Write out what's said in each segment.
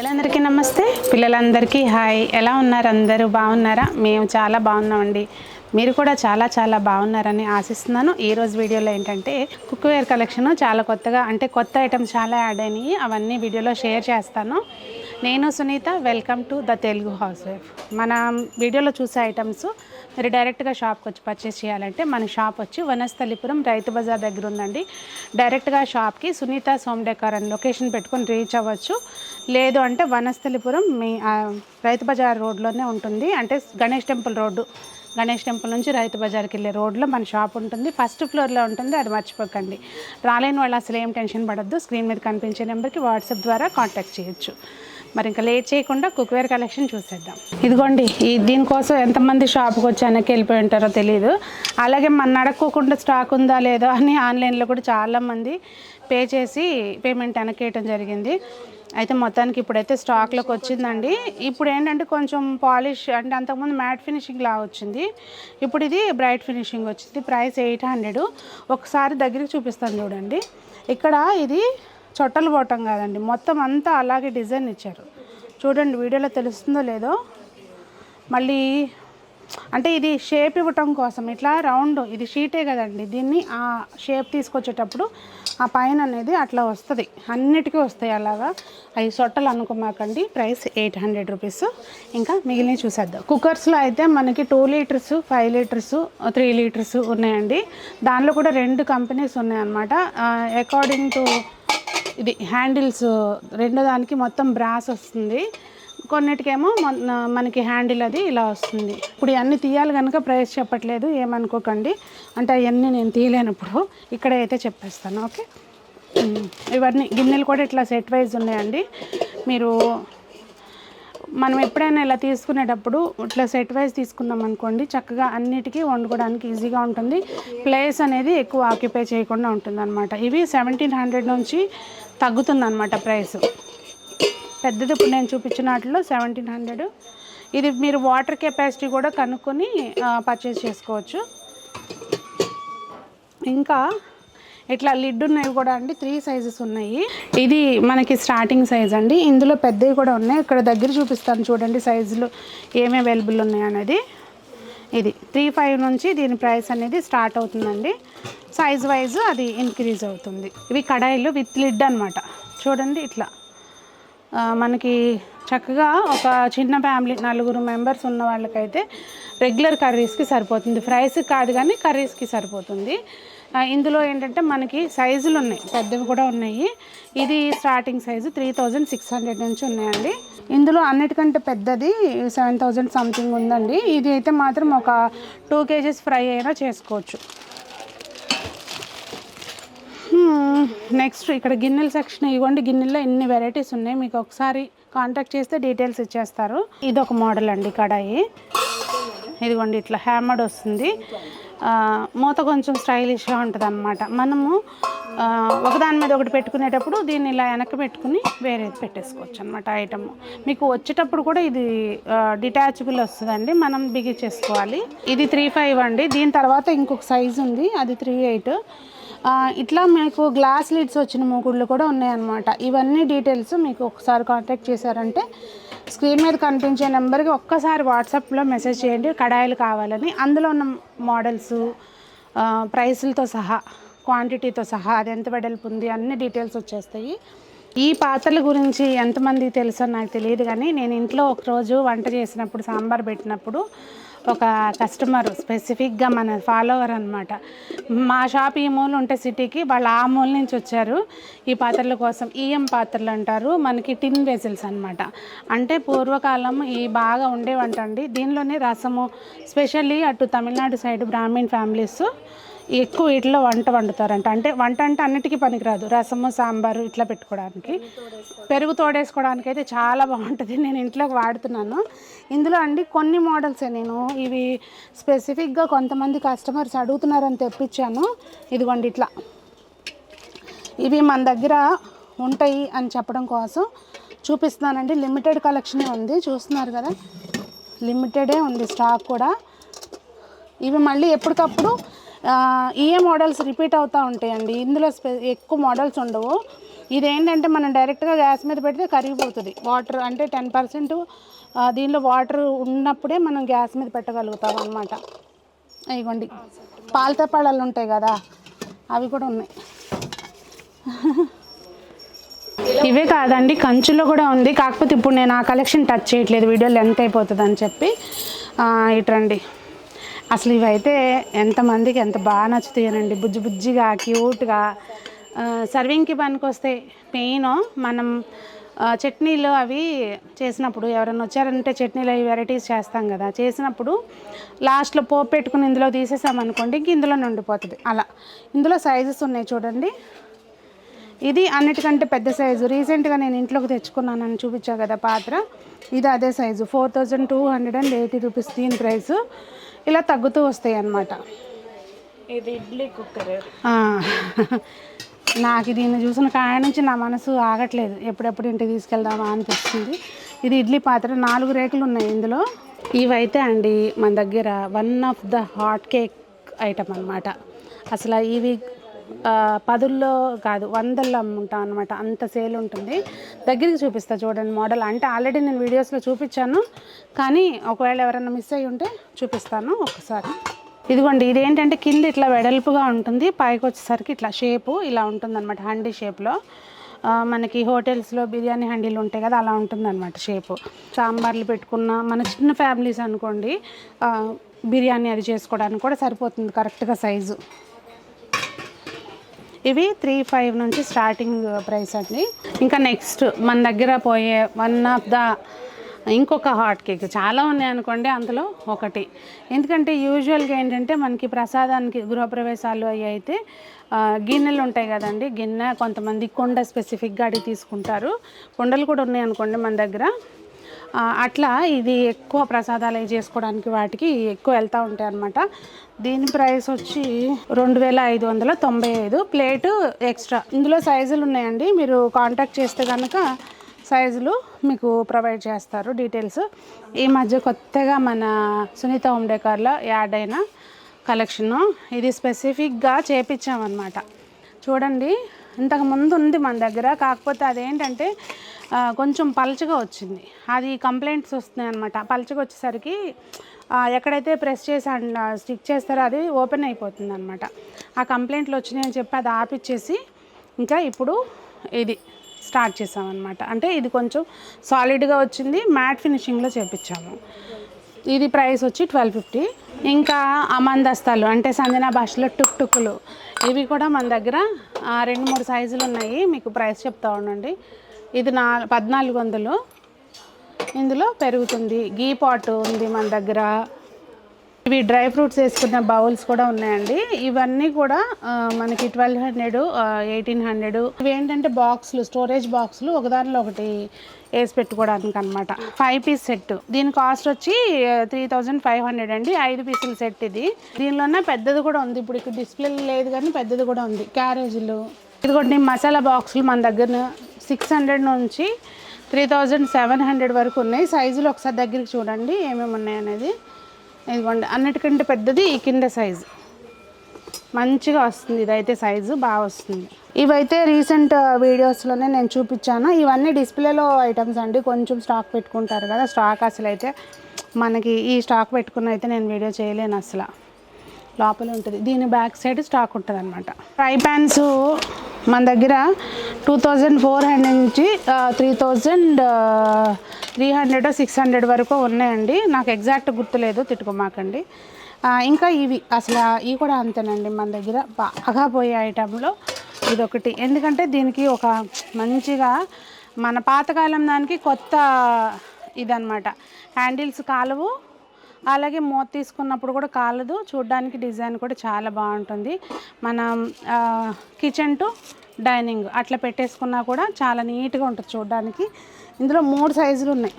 పిల్లలందరికీ నమస్తే. పిల్లలందరికీ హాయ్. ఎలా ఉన్నారు? అందరూ బాగున్నారా? మేము చాలా బాగున్నామండి. మీరు కూడా చాలా చాలా బాగున్నారని ఆశిస్తున్నాను. ఈరోజు వీడియోలో ఏంటంటే కుక్వేర్ కలెక్షన్ చాలా కొత్తగా, అంటే కొత్త ఐటమ్స్ చాలా యాడ్ అయినాయి. అవన్నీ వీడియోలో షేర్ చేస్తాను. నేను Sunitha, welcome to the Telugu housewife. మన వీడియోలో చూసే ఐటమ్స్ మీరు డైరెక్ట్గా షాప్కి వచ్చి పర్చేస్ చేయాలంటే మన షాప్ వచ్చి వనస్థలిపురం రైతు బజార్ దగ్గర ఉందండి. డైరెక్ట్గా షాప్కి సునీత సోమ్ డెకార్ అని లొకేషన్ పెట్టుకొని రీచ్ అవ్వచ్చు. లేదు అంటే వనస్థలిపురం మీ రైతు బజార్ రోడ్లోనే ఉంటుంది. అంటే Ganesh temple road, Ganesh temple నుంచి రైతు బజార్కి వెళ్ళే రోడ్లో మన షాప్ ఉంటుంది. ఫస్ట్ ఫ్లోర్లో ఉంటుంది, అది మర్చిపోకండి. రాలేని వాళ్ళు అసలు ఏం టెన్షన్ పడద్దు. స్క్రీన్ మీద కనిపించే నెంబర్కి వాట్సాప్ ద్వారా కాంటాక్ట్ చేయొచ్చు. మరి ఇంకా లేట్ చేయకుండా కుక్వేర్ కలెక్షన్ చూసేద్దాం. ఇదిగోండి, దీనికోసం ఎంతమంది షాప్కి వచ్చి వెనక్కి వెళ్ళిపోయి ఉంటారో తెలియదు. అలాగే మన అడక్కోకుండా స్టాక్ ఉందా లేదా అని ఆన్లైన్లో కూడా చాలామంది పే చేసి పేమెంట్ వెనక్కేయటం జరిగింది. అయితే మొత్తానికి ఇప్పుడైతే స్టాక్లోకి వచ్చిందండి. ఇప్పుడు ఏంటంటే కొంచెం పాలిష్, అంటే అంతకుముందు మ్యాట్ ఫినిషింగ్ లా వచ్చింది, ఇప్పుడు ఇది బ్రైట్ ఫినిషింగ్ వచ్చింది. ప్రైస్ 800. ఒకసారి దగ్గరికి చూపిస్తాను చూడండి. ఇక్కడ ఇది చొట్టలు పోవటం కాదండి, మొత్తం అంతా అలాగే డిజైన్ ఇచ్చారు. చూడండి వీడియోలో తెలుస్తుందో లేదో. మళ్ళీ అంటే ఇది షేప్ ఇవ్వటం కోసం ఇట్లా రౌండ్, ఇది షీటే కదండి, దీన్ని ఆ షేప్ తీసుకొచ్చేటప్పుడు ఆ పైన అనేది అట్లా వస్తుంది. అన్నిటికీ వస్తాయి అలాగా. అవి సొట్టలు అనుకోమాకండి. Price 800 rupees. ఇంకా మిగిలినవి చూసేద్దాం. కుక్కర్స్లో అయితే మనకి 2 లీటర్స్, 5 లీటర్స్, 3 లీటర్స్ ఉన్నాయండి. దానిలో కూడా 2 కంపెనీస్ ఉన్నాయన్నమాట. అకార్డింగ్ టు ఇది హ్యాండిల్స్, రెండో దానికి మొత్తం బ్రాస్ వస్తుంది, కొన్నిటికేమో మనకి హ్యాండిల్ అది ఇలా వస్తుంది. ఇప్పుడు ఇవన్నీ తీయాలి కనుక ప్రైస్ చెప్పట్లేదు, ఏమనుకోకండి. అంటే అవన్నీ నేను తీయలేనప్పుడు ఇక్కడ అయితే చెప్పేస్తాను. ఓకే, ఇవన్నీ గిన్నెలు కూడా ఇట్లా సెట్ వైజ్ ఉన్నాయండి. మీరు మనం ఎప్పుడైనా ఇలా తీసుకునేటప్పుడు ఇట్లా సెట్ వైజ్ తీసుకున్నాం అనుకోండి, చక్కగా అన్నిటికీ వండుకోవడానికి ఈజీగా ఉంటుంది. ప్లేస్ అనేది ఎక్కువ ఆక్యుపై చేయకుండా ఉంటుంది అనమాట. ఇవి 1700 నుంచి తగ్గుతుందన్నమాట ప్రైస్. పెద్దది ఇప్పుడు నేను చూపించిన వాటిలో 1700. ఇది మీరు వాటర్ కెపాసిటీ కూడా కనుక్కొని పర్చేస్ చేసుకోవచ్చు. ఇంకా ఇట్లా లిడ్ ఉన్నవి కూడా అండి, 3 సైజెస్ ఉన్నాయి. ఇది మనకి స్టార్టింగ్ సైజ్ అండి. ఇందులో పెద్దవి కూడా ఉన్నాయి. ఇక్కడ దగ్గర చూపిస్తాను చూడండి సైజులు ఏమి అవైలబుల్ ఉన్నాయి అనేది. ఇది 35 నుంచి దీని ప్రైస్ అనేది స్టార్ట్ అవుతుందండి. సైజ్ వైజ్ అది ఇంక్రీజ్ అవుతుంది. ఇవి కడాయిలు విత్ లిడ్ అనమాట. చూడండి ఇట్లా మనకి చక్కగా ఒక చిన్న ఫ్యామిలీ 4 మెంబర్స్ ఉన్న వాళ్ళకైతే రెగ్యులర్ కర్రీస్కి సరిపోతుంది. ఫ్రైస్కి కాదు కానీ కర్రీస్కి సరిపోతుంది. ఇందులో ఏంటంటే మనకి సైజులు ఉన్నాయి, పెద్దవి కూడా ఉన్నాయి. ఇది స్టార్టింగ్ సైజు 3600 నుంచి ఉన్నాయండి. ఇందులో అన్నిటికంటే పెద్దది 7000 సంథింగ్ ఉందండి. ఇది అయితే మాత్రం ఒక 2 kgs ఫ్రై అయినా చేసుకోవచ్చు. నెక్స్ట్ ఇక్కడ గిన్నెల సెక్షన్. ఇవ్వండి, గిన్నెల్లో ఎన్ని వెరైటీస్ ఉన్నాయి. మీకు ఒకసారి కాంటాక్ట్ చేస్తే డీటెయిల్స్ ఇచ్చేస్తారు. ఇది ఒక మోడల్ అండి కడాయి. ఇదిగోండి ఇట్లా హ్యామర్డ్ వస్తుంది. మూత కొంచెం స్టైలిష్గా ఉంటుంది అన్నమాట. మనము ఒకదాని మీద ఒకటి పెట్టుకునేటప్పుడు దీన్ని ఇలా వెనక్కి పెట్టుకుని వేరేది పెట్టేసుకోవచ్చు అనమాట ఐటమ్. మీకు వచ్చేటప్పుడు కూడా ఇది డిటాచబుల్ వస్తుందండి, మనం బిగించేసుకోవాలి. ఇది 35 అండి. దీని తర్వాత ఇంకొక సైజు ఉంది, అది 38. ఇట్లా మీకు గ్లాస్ లిడ్స్ వచ్చిన మూకుళ్ళు కూడా ఉన్నాయన్నమాట. ఇవన్నీ డీటెయిల్స్ మీకు ఒకసారి కాంటాక్ట్ చేశారంటే స్క్రీన్ మీద కనిపించే నెంబర్కి ఒక్కసారి వాట్సాప్లో మెసేజ్ చేయండి కడాయిలు కావాలని. అందులో ఉన్న మోడల్స్, ప్రైసులతో సహా, క్వాంటిటీతో సహా, అది ఎంత వెడల్పు ఉంది, అన్ని డీటెయిల్స్ వచ్చేస్తాయి. ఈ పాత్రల గురించి ఎంతమందికి తెలుసో నాకు తెలియదు కానీ, నేను ఇంట్లో ఒకరోజు వంట చేసినప్పుడు, సాంబార్ పెట్టినప్పుడు ఒక కస్టమర్ స్పెసిఫిక్గా మన ఫాలోవర్ అనమాట, మా షాప్ ఈ మూల ఉంటే సిటీకి, వాళ్ళు ఆ మూల నుంచి వచ్చారు ఈ పాత్రల కోసం. ఈఎం పాత్రలు అంటారు, మనకి టిన్ వెజిల్స్ అనమాట. అంటే పూర్వకాలం ఈ బాగా ఉండేవంటండి. దీనిలోనే రసము, స్పెషల్లీ అటు తమిళనాడు సైడ్ బ్రాహ్మణ్ ఫ్యామిలీస్ ఎక్కువ వీటిలో వంట వండుతారంట. అంటే వంట అంటే అన్నిటికీ పనికిరాదు, రసము, సాంబారు ఇట్లా పెట్టుకోవడానికి, పెరుగు తోడేసుకోవడానికి అయితే చాలా బాగుంటుంది. నేను ఇంట్లోకి వాడుతున్నాను. ఇందులో అండి కొన్ని మోడల్సే, నేను ఇవి స్పెసిఫిక్గా కొంతమంది కస్టమర్స్ అడుగుతున్నారని తెప్పించాను. ఇదిగోండి ఇట్లా, ఇవి మన దగ్గర ఉంటాయి అని చెప్పడం కోసం చూపిస్తున్నానండి. లిమిటెడ్ కలెక్షనే ఉంది, చూస్తున్నారు కదా, లిమిటెడే ఉంది స్టాక్ కూడా. ఇవి మళ్ళీ ఎప్పటికప్పుడు ఏ మోడల్స్ రిపీట్ అవుతూ ఉంటాయండి. ఇందులో ఎక్కువ మోడల్స్ ఉండవు. ఇదేంటంటే మనం డైరెక్ట్గా గ్యాస్ మీద పెడితే కరిగిపోతుంది. వాటర్ అంటే 10% దీనిలో వాటర్ ఉన్నప్పుడే మనం గ్యాస్ మీద పెట్టగలుగుతాం అన్నమాట. ఇదిగోండి పాల తప్పాళాలు ఉంటాయి కదా, అవి కూడా ఉన్నాయి. ఇవే కాదండి, కంచులో కూడా ఉంది. కాకపోతే ఇప్పుడు నేను ఆ కలెక్షన్ టచ్ చేయట్లేదు, వీడియో లెంత్ అయిపోతుంది అని చెప్పి. ఇట్రండి, అసలు ఇవైతే ఎంతమందికి ఎంత బాగా నచ్చుతాయనండి. బుజ్జి బుజ్జిగా క్యూట్గా సర్వింగ్కి పనికొస్తాయి. మెయిన్ మనం చట్నీలు అవి చేసినప్పుడు, ఎవరైనా వచ్చారంటే చట్నీలు అవి వెరైటీస్ చేస్తాం కదా, చేసినప్పుడు లాస్ట్లో పోపు పెట్టుకుని ఇందులో తీసేసామనుకోండి, ఇంక ఇందులో ఉండిపోతుంది. అలా ఇందులో సైజెస్ ఉన్నాయి చూడండి. ఇది అన్నిటికంటే పెద్ద సైజు. రీసెంట్గా నేను ఇంట్లోకి తెచ్చుకున్నానని చూపించా కదా పాత్ర, ఇది అదే సైజు. 4280 రూపీస్ దీని ప్రైస్. ఇలా తగ్గుతూ వస్తాయి అన్నమాట. ఇది ఇడ్లీ కుక్కర్. నాకు దీన్ని చూసిన కాడ నుంచి నా మనసు ఆగట్లేదు, ఎప్పుడెప్పుడు ఇంటికి తీసుకెళ్దామా అనిపిస్తుంది. ఇది ఇడ్లీ పాత్ర, 4 రేకులు ఉన్నాయి ఇందులో. ఇవైతే అండి మన దగ్గర one of the hot cake item అనమాట. అసలు ఇవి 10లో కాదు 100లో అమ్ముంటాం అనమాట, అంత సేల్ ఉంటుంది. దగ్గరికి చూపిస్తా చూడండి మోడల్. అంటే ఆల్రెడీ నేను వీడియోస్లో చూపించాను, కానీ ఒకవేళ ఎవరైనా మిస్ అయ్యి ఉంటే చూపిస్తాను ఒకసారి. ఇదిగోండి, ఇదేంటంటే కింద ఇట్లా వెడల్పుగా ఉంటుంది, పైకి వచ్చేసరికి ఇట్లా షేపు ఇలా ఉంటుంది అనమాట, హండీ షేప్లో. మనకి హోటల్స్లో బిర్యానీ హండీలు ఉంటాయి కదా, అలా ఉంటుంది అనమాట షేపు. సాంబార్లు పెట్టుకున్న మన చిన్న ఫ్యామిలీస్ అనుకోండి, బిర్యానీ అది చేసుకోవడానికి కూడా సరిపోతుంది కరెక్ట్గా సైజు. ఇవి 3,500 నుంచి స్టార్టింగ్ ప్రైస్ అండి. ఇంకా నెక్స్ట్ మన దగ్గర పోయే వన్ ఆఫ్ ద ఇంకొక హాట్ కేక్, చాలా ఉన్నాయి అనుకోండి, అందులో ఒకటి. ఎందుకంటే యూజువల్గా ఏంటంటే మనకి ప్రసాదానికి గృహప్రవేశాలు అవి అయితే గిన్నెలు ఉంటాయి కదండి, గిన్నె కొంతమంది కొండ స్పెసిఫిక్గా అడిగి తీసుకుంటారు. కొండలు కూడా ఉన్నాయి అనుకోండి మన దగ్గర. అట్లా ఇది ఎక్కువ ప్రసాదాలు అవి చేసుకోవడానికి వాటికి ఎక్కువ వెళ్తూ ఉంటాయి అన్నమాట. దీని ప్రైస్ వచ్చి 2595 ప్లేటు ఎక్స్ట్రా. ఇందులో సైజులు ఉన్నాయండి, మీరు కాంటాక్ట్ చేస్తే కనుక సైజులు మీకు ప్రొవైడ్ చేస్తారు డీటెయిల్స్. ఈ మధ్య కొత్తగా మన సునీత హోమ్ డెకార్లో యాడ్ అయిన కలెక్షను ఇది. స్పెసిఫిక్గా చేపించామన్నమాట. చూడండి, ఇంతకు ముందు ఉంది మన దగ్గర, కాకపోతే అదేంటంటే కొంచెం పల్చగా వచ్చింది. అది కంప్లైంట్స్ వస్తున్నాయి అనమాట. పల్చగా వచ్చేసరికి ఎక్కడైతే ప్రెస్ చేసి స్టిక్ చేస్తారో అది ఓపెన్ అయిపోతుంది అనమాట. ఆ కంప్లైంట్లు వచ్చినాయని చెప్పి అది ఆపిచ్చేసి ఇంకా ఇప్పుడు ఇది స్టార్ట్ చేసామన్నమాట. అంటే ఇది కొంచెం సాలిడ్గా వచ్చింది, మ్యాట్ ఫినిషింగ్లో చేపించాము. ఇది ప్రైస్ వచ్చి 1250. ఇంకా అమందస్తాలు అంటే సంజనా భాషలో టుక్టుక్కులు, ఇవి కూడా మన దగ్గర 2-3 సైజులు ఉన్నాయి. మీకు ప్రైస్ చెప్తా ఉండండి. ఇది 1400. ఇందులో పెరుగుతుంది. గీ పాట్ ఉంది మన దగ్గర. ఇవి డ్రై ఫ్రూట్స్ వేసుకున్న బౌల్స్ కూడా ఉన్నాయండి. ఇవన్నీ కూడా మనకి 1200, 1800. ఇవి ఏంటంటే బాక్సులు, స్టోరేజ్ బాక్సులు, ఒకదానిలో ఒకటి వేసి పెట్టుకోవడానికి అనమాట. 5 పీస్ సెట్. దీని కాస్ట్ వచ్చి 3500 అండి. 5 పీసుల సెట్ ఇది. దీనిలోనే పెద్దది కూడా ఉంది, ఇప్పుడు ఇక్కడ డిస్ప్లే లేదు కానీ పెద్దది కూడా ఉంది. క్యారేజీలు, ఇదిగోండి మసాలా బాక్సులు మన దగ్గర 600 నుంచి 3700 వరకు ఉన్నాయి. సైజులు ఒకసారి దగ్గరికి చూడండి ఏమేమి ఉన్నాయి అనేది. ఇదిగోండి, అన్నిటికంటే పెద్దది ఈ కింద సైజు మంచిగా వస్తుంది. ఇదైతే సైజు బాగా వస్తుంది. ఇవైతే రీసెంట్ వీడియోస్లోనే నేను చూపించాను. ఇవన్నీ డిస్ప్లేలో ఐటమ్స్ అండి, కొంచెం స్టాక్ పెట్టుకుంటారు కదా. స్టాక్ అసలు అయితే మనకి ఈ స్టాక్ పెట్టుకున్న అయితే నేను వీడియో చేయలేను, అసలు లోపల ఉంటుంది. దీని బ్యాక్ సైడ్ స్టాక్ ఉంటుంది అనమాట. ఫ్రై ప్యాన్స్ మన దగ్గర 2400 నుంచి 3300, 600 వరకు ఉన్నాయండి. నాకు ఎగ్జాక్ట్ గుర్తులేదు, తిట్టుకోమాకండి. ఇంకా ఇవి అసలు ఇవి కూడా అంతేనండి. మన దగ్గర బాగా పోయే ఐటెంలో ఇదొకటి. ఎందుకంటే దీనికి ఒక మంచిగా మన పాతకాలం దానికి కొత్త ఇదనమాట. హ్యాండిల్స్ కాలవు, అలాగే మూత తీసుకున్నప్పుడు కూడా కాలదు. చూడడానికి డిజైన్ కూడా చాలా బాగుంటుంది. మనం కిచెన్ టు డైనింగ్ అట్లా పెట్టేసుకున్నా కూడా చాలా నీట్గా ఉంటుంది చూడడానికి. ఇందులో 3 సైజులు ఉన్నాయి,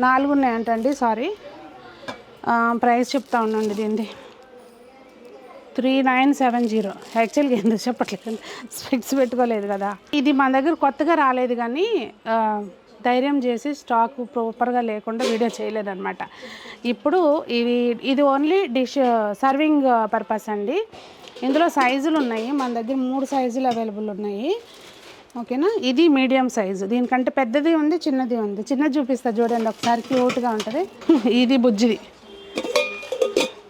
4 ఉన్నాయంటండి, సారీ. ప్రైస్ చెప్తా ఉండండి దీనిది 3970. యాక్చువల్గా ఎందుకు చెప్పట్లేదు, స్పెక్ట్స్ పెట్టుకోలేదు కదా. ఇది మన దగ్గర కొత్తగా రాలేదు కానీ ధైర్యం చేసి స్టాక్ ప్రాపర్గా లేకుండా వీడియో చేయలేదన్నమాట. ఇప్పుడు ఇది ఓన్లీ డిష్ సర్వింగ్ పర్పస్ అండి. ఇందులో సైజులు ఉన్నాయి మన దగ్గర, 3 సైజులు అవైలబుల్ ఉన్నాయి. ఓకేనా. ఇది మీడియం సైజు, దీనికంటే పెద్దది ఉంది, చిన్నది ఉంది. చిన్నది చూపిస్తా చూడండి ఒకసారి, క్యూట్గా ఉంటుంది. ఇది బుజ్జిది,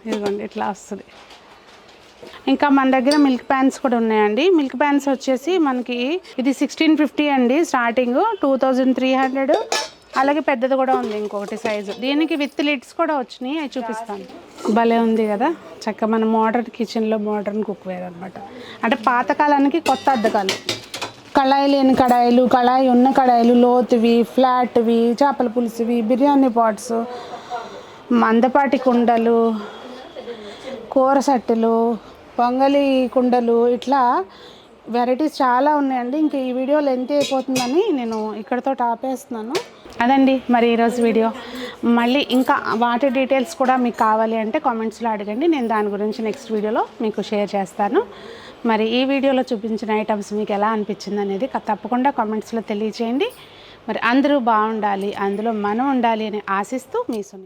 ఇదిగోండి ఇట్లా వస్తుంది. ఇంకా మన దగ్గర మిల్క్ ప్యాన్స్ కూడా ఉన్నాయండి. మిల్క్ ప్యాన్స్ వచ్చేసి మనకి ఇది 1650 అండి స్టార్టింగ్, 2300. అలాగే పెద్దది కూడా ఉంది ఇంకొకటి సైజు, దీనికి విత్ లిడ్స్ కూడా వచ్చినాయి, అవి చూపిస్తాను. భలే ఉంది కదా, చక్కగా మన మోడర్న్ కిచెన్లో మోడర్న్ కుక్వేర్ అనమాట. అంటే పాతకాలానికి కొత్త అద్దకాలు. కళాయి లేని కడాయిలు, కళాయి ఉన్న కడాయిలు, లోతువి, ఫ్లాట్వి, చేపల పులుసువి, బిర్యానీ పాట్స్, మందపాటి కుండలు, కూర సట్టులు, పొంగలి కుండలు, ఇట్లా వెరైటీస్ చాలా ఉన్నాయండి. ఇంకా ఈ వీడియో లెంత్ అయిపోతుందని నేను ఇక్కడతో ఆపేస్తున్నాను. అదండి మరి ఈరోజు వీడియో. మళ్ళీ ఇంకా వాటి డీటెయిల్స్ కూడా మీకు కావాలి అంటే కామెంట్స్లో అడగండి, నేను దాని గురించి నెక్స్ట్ వీడియోలో మీకు షేర్ చేస్తాను. మరి ఈ వీడియోలో చూపించిన ఐటమ్స్ మీకు ఎలా అనిపించింది అనేది తప్పకుండా కామెంట్స్లో తెలియచేయండి. మరి అందరూ బాగుండాలి, అందులో మనం ఉండాలి అని ఆశిస్తూ మీ సునీత.